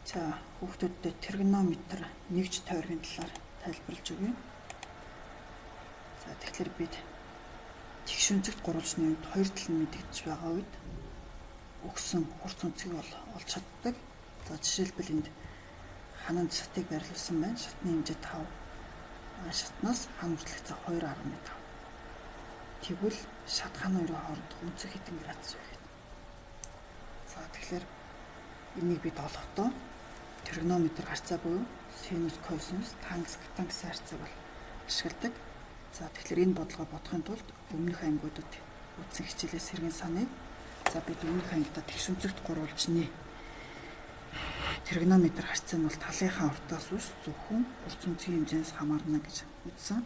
За хүүхдүүдэд тригонометр нэгж тойргийн талаар тайлбарлаж өгье. За тэгэхээр бид тэгшүнцэгт гурвалжны үед хоёр тал нь мэдэгдэж байгаа үед өгсөн хурц үнцгийг олж чаддаг. За жишээлбэл энд хананд шатыг байрлуулсан байна. Шатны хэмжээ 5. Шатнаас хан хүртэлх 2.5. Тэгвэл шат хан хоёрын хоорондох үнцэг хэдэн градус вэ гэдэг. За тэгэхээр энийг бид олохдоо тригонометр харьцаа буюу синус, косинус, тангенс, котангенсын харьцааг бол ашигладаг. За тэгэхээр энэ бодлогоо бодохын тулд өмнөх ангиудад үзсэн хичээлээс сэргийн саныг бид өмнөх ангидаа тэгшүнцэгт гурвалжны тригонометр харьцаа нь бол талынхаа уртаас үс зөвхөн хурц үнцгийн хэмжээс хамаарна гэж үзсэн.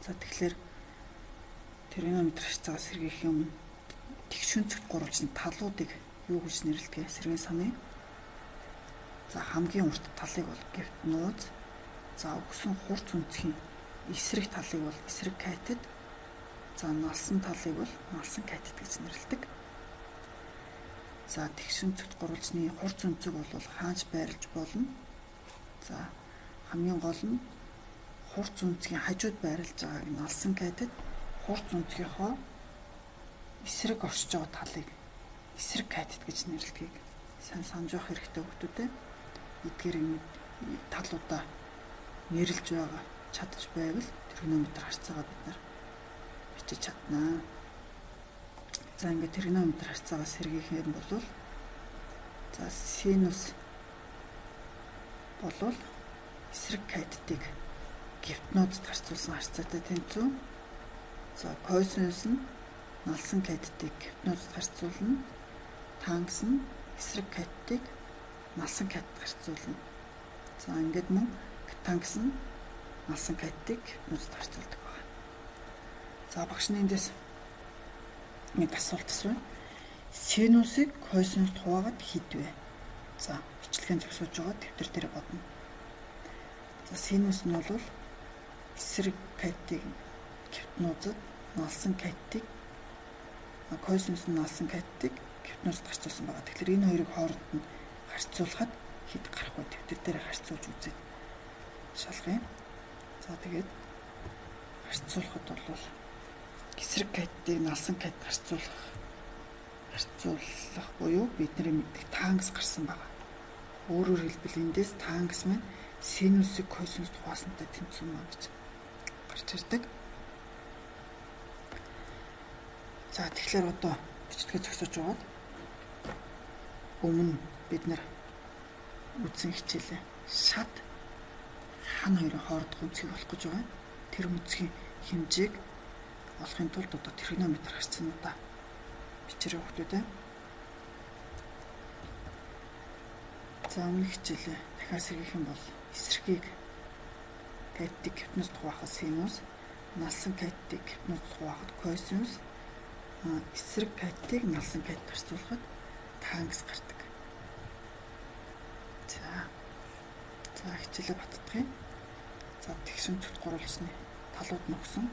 За тэгэхээр тригонометр харьцаагаа сэргийхийн өмнө тэгшүнцэгт гурвалжны талуудыг юу гэж нэрлэдэг сэргийн санаа. За хамгийн урт талыг бол гипнуз. За өгсөн хурц үнцгийн эсрэг талыг бол эсрэг катет. За налсан талыг бол налсан катет гэж нэрлэдэг. За тэгшүнцэгт гурвалжны хурц үнцэг бол хаанч байрлаж болно. За хамгийн гол нь хурц үнцгийн хажууд байрлаж байгааг налсан катет, хурц үнцгийнхоо эсрэг оршиж байгаа талыг эсрэг катет гэж нэрлэдэг. Сайн санаж явах хэрэгтэй хүүхдүүдээ. Эдгээр талуудаа нэрлж байгаа чадж байвал тригонометр харьцаагаа бид нар бичиж чаднаа. За ингээд тригонометр харьцаагаа сэргийх юм бол за синус болвол эсрэг катетыг гипнозд харьцуулсан харьцаатай тэнцүү. За косинус нь налсан катетыг гипнозд харьцуулна. Тангенс нь эсрэг катетыг налсан катет харьцуулна. За ингээд мөн котангенс нь налсан катетыг гипнозд харьцуулдаг байна. За багшны эндээс нэг асуулт асууя. Синусыг косинуст хуваагаад хэд вэ? За бичлэгийн зогсоож байгаа тэмдэгтэр дээр бодно. За синус нь бол эсрэг катетыг гипнозд, налсан катетыг косинус нь налсан катетыг гипнозд харьцуулсан байгаа. Тэгэхээр энэ хоёрыг хооронд нь харьцуулахад хэд гарах вэ? Тэмдэгтэр дээр харьцуулж үзээд шалгая. За тэгээд харьцуулахад бол эсрэг катетыг налсан катет харьцуулах буюу бидний мэддэг тангенс гарсан байгаа. Өөрөөр хэлбэл эндээс тангенс маань синусыг косинуст хуваасантай тэнцүү маа гэж гарч ирдэг. За тэгэхээр одоо бичлэгээ зогсоож байгаад өмнө бид нар үзсэн хичээлээ шат хан хоёрын хоорондох үнцгийг олох гэж байгаа. Тэр үнцгийн хэмжээг олохын тулд одоо тригонометр харьцаануудаа бичээрэй хүүхдүүдээ. За өмнөх хичээлээ дахиад сэргийх юм бол эсрэгийг катетыг гипнозд хуваахад синус, налсан катетыг гипнозд хуваахад косинус, эсрэг катетыг налсан катет харьцуулахад тангенс гардаг. За хичээлээ баттгая. За тэгшүнцэгт гурвалжны талууд нь өгсөн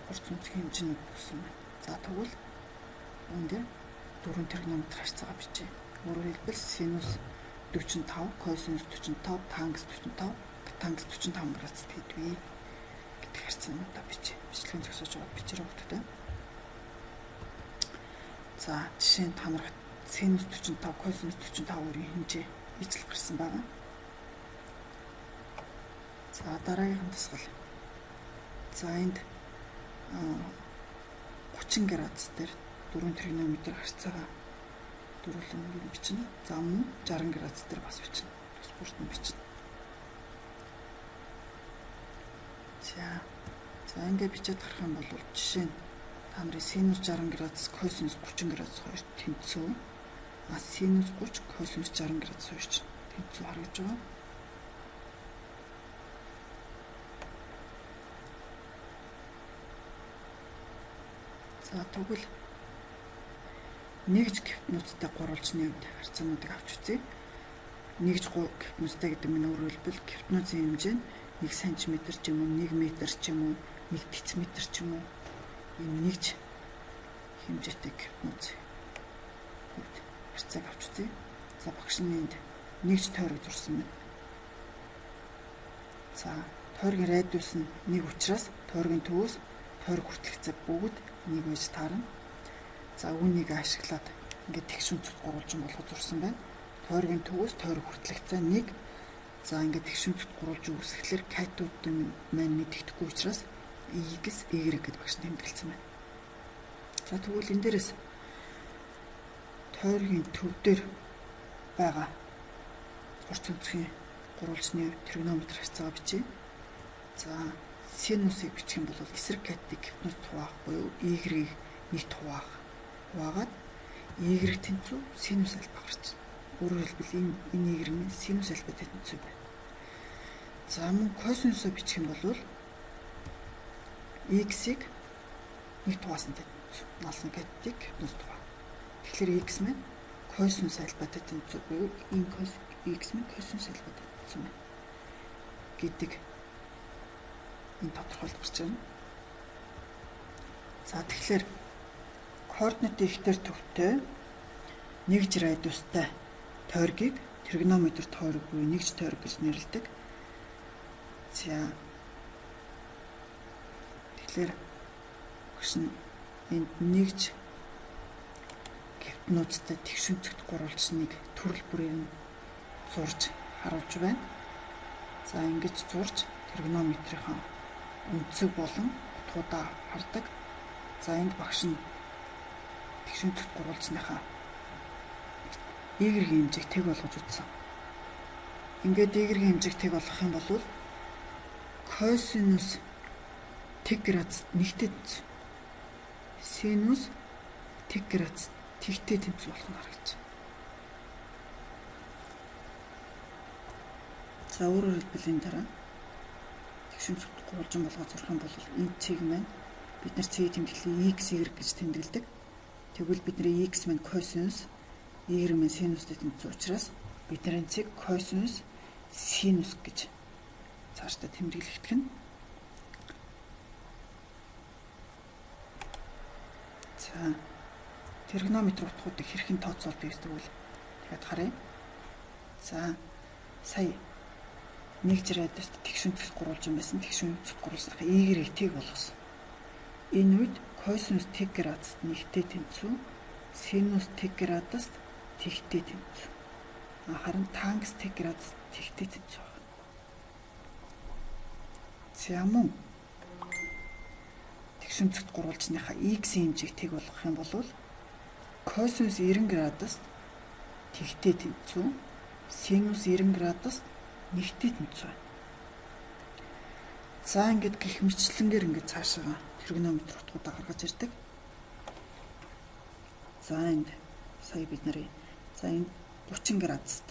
хурц үнцгийн хэмжээнүүд өгсөн байна. За тэгвэл энэ дээр дөрвөн тригонометр харьцаагаа бичье. Өөрөөр хэлбэл синус 45, косинус 45, тангенс 45, котангенс 45 градусд хэдвэ гэдэг харьцаануудаа бичье. Бичлэгийн зогсоож байгаа бичээрэй хүүхдүүдээ. За жишээ нь та нарт синус 45, косинус 45 өөрийн хэмжээ ижил гарсан байна. За дараагийн дасгал. За энд 30 градус дээр дөрвөн тригонометр харьцаагаа дөрвөлөн бичнэ. За мөн 60 градус дээр бас бичнэ. Тус бүрт нь бичнэ. За ингээд бичээд гарах юм бол жишээ нь та нарын синус 60 градус, косинус 30 градус хоёр тэнцүү. Синус 30, косинус 60 градус хоёр ч тэнцүү харагдж байгаа. За тэгвэл нэгж гипнозтай гурвалжны үед харьцаануудыг авч үзье. Нэгж гипнозтай гэдэг нь өөрөөр хэлбэл гипнозын хэмжээ нь 1 см ч юм уу, 1 м ч юм уу, 1 дециметр ч юм уу ийм нэгж хэмжээтэй гипноз харьцааг авч үзье. За За багш нь энд нэгж тойрог зурсан байна. За тойргийн радиус нь 1 учраас тойргийн төвөөс тойрог хүртэлцээ бүгд 1 байж таарна. За үүнийг ашиглаад ингээд тэгш үнцэд гурвалжин болгож зурсан байна. Тойргийн төвөөс тойрог хүртэлцээ 1. За ингээд тэгш үнцэд гурвалж үүсгэхлээр катодын маань мэдэгдэхгүй учраас X, Y гэдэг багш тэмдэглэсэн байна. За тэгвэл энэ дээрээс тойргийн төв дээр байгаа хурц өнцгийн гурвалжны тригонометри харьцаагаа бичье. За синусыг бичих юм бол эсрэг катетыг гипноз хуваах буюу Y-ийг нийт хуваагаад Y тэнцүү синус альба гарч байна. Өөрөөр хэлбэл энэ Y нь синус альба тэнцүү байна. За мөн косинусыг бичих юм бол X-ийг нийт хуваасан тэнцүү налсан катетыг гипноз хуваа. Тэгэхээр X маань косинус альбатай тэнцүү буюу энэ X маань косинус альбатай тэнцүү байна гэдэг энэ тодорхойлт гарч байна. За тэгэхээр координат ихтер төвтэй нэгж радиустай тойргийг тригонометр тойрог буюу нэгж тойрог гэж нэрлэдэг. За тэгэхээр багш нь энд нэгж гипнозтай тэгш үнцэгт гурвалжныг төрөл бүрээр нь зурж харуулж байна. За ингэж зурж тригонометрийн үнцэг болон утгуудаа хардаг. За энд багш нь тэгш үнцэгт гурвалжныхаа Y-ийн хэмжээг тэг болгож үзсэн. Ингээд Y-ийн хэмжээг тэг болгох юм бол косинус тэг градус нэгтэй тэнцүү. Синус тэг градус тэгтэй тэнцүү болох нь харагдаж байна. За өөрөөр хэлбэл энэ дараа тэгш үнцэгт гурвалжин болгож зурх юм бол энэ цэг маань бид нар цэг тэмдэглэлийг X, Y гэж тэмдэглэдэг. Тэгвэл бидний X маань косинус, Y маань синустэй тэнцүү учраас бидний цэг косинус синус гэж цаашдаа тэмдэглэгдэх нь. За тригонометри утгуудыг хэрхэн тооцоолдог гэсэн үг дахиад харъя. За сая нэгж радиуст тэгш үнцэгт гурвалжин байсан. Тэгш үнцэгт гурвалжныхаа Y-ийг тэг болгосон. Энэ үед косинус тэг градуст нэгтэй тэнцүү, синус тэг градуст тэгтэй тэнцүү. Харин тангс тэг градуст тэгтэй тэнцүү байна. За мөн тэгш үнцэгт гурвалжныхаа X-ийн хэмжээг тэг болгох юм бол косинус 90 градуст тэгтэй тэнцүү, синус 90 градуст нэгтэй тэнцүү байна. За ингээд гих мэтчлэнгээр ингээд цаашаа тригонометри утгуудаа гаргаж ирдэг. За энд сая бид нарын энд 30 градуст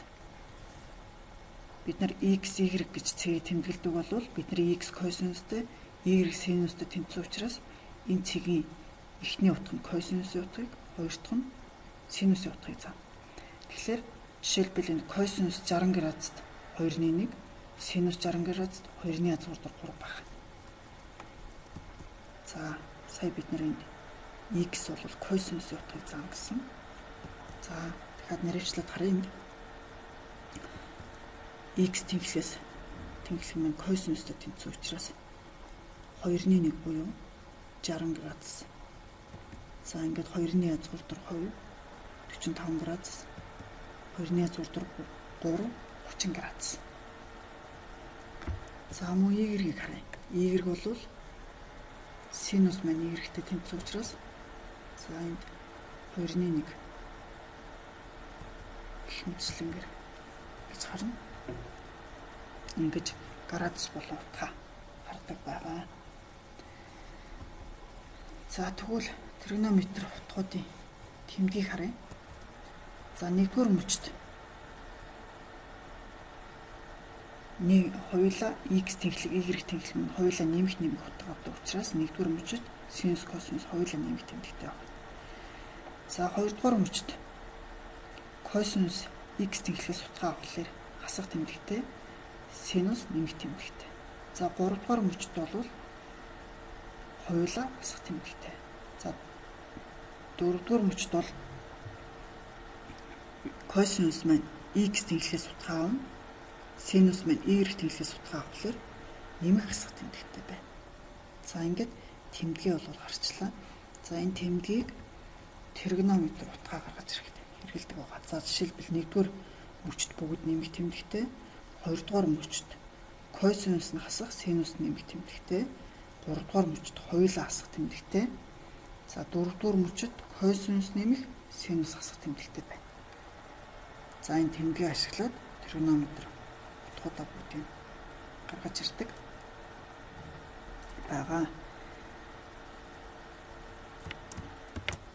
бид нар X, Y гэж цэгийг тэмдэглэдэг бол бидний X косинустэй, Y синустэй тэнцүү учраас энэ цэгийн эхний утга нь косинусын утгыг, хоёр дахь нь синусын утгыг заана. Тэгэхээр жишээлбэл энэ косинус 60 градуст 2-1, синус 60 градуст 2-ны язгуур 3 байх. За сая бид нар энд X бол косинусын утгыг заана гэсэн. За дахиад нэрэвчлээд харъя энд. X тэнхлэх маань косинустэй тэнцүү учраас 2-1 буюу 60 градус. За ингээд 2-ны язгуур 2 45 градус. 2-ны язгуур 3 30 градус. За мөн Y-ийг харъя. Y бол синус маань Y-тэй тэнцүү учраас за энд 2-1 гэх мэтчлэнгээр гэж харна. Ингэж градус болон утга хардаг байгаа. За тэгвэл тригонометри утгуудын тэмдгийг харъя. За нэгдүгээр мөчд нэг хоёулаа X тэнхлэг, Y тэнхлэг нь хоёулаа нэмэх утга авдаг учраас нэгдүгээр мөчд синус косинус хоёулаа нэмэх тэмдэгтэй байна. За хоёрдугаар мөчд косинус X тэнхлэгээс утга авахлаар хасах тэмдэгтэй, синус нэмэх тэмдэгтэй. За гуравдугаар мөчд бол хоёулаа хасах тэмдэгтэй. За дөрөвдүгээр мөчд бол косинус маань x тэнхлээс утгаа авна. Синус маань y тэнхлээс утгаа авахлаар нэмэх хасах тэмдэгтэй байна. За ингээд тэмдгээ бол гарчлаа. За энэ тэмдгийг тригонометр утгаа гаргаж хэрэгэлдэг байгаа. За жишээлбэл 1-р мөчт бүгд нэмэх тэмдэгтэй, 2-р мөчт косинус нь хасах синус нэмэх тэмдэгтэй, 3-р мөчт хоёулаа хасах тэмдэгтэй. За 4-р мөчт косинус нэмэх синус хасах тэмдэгтэй байна. За энэ тэмдгийг ашиглаад тригонометр утгуудаа бүгдийг гаргаж ирдэг байгаа.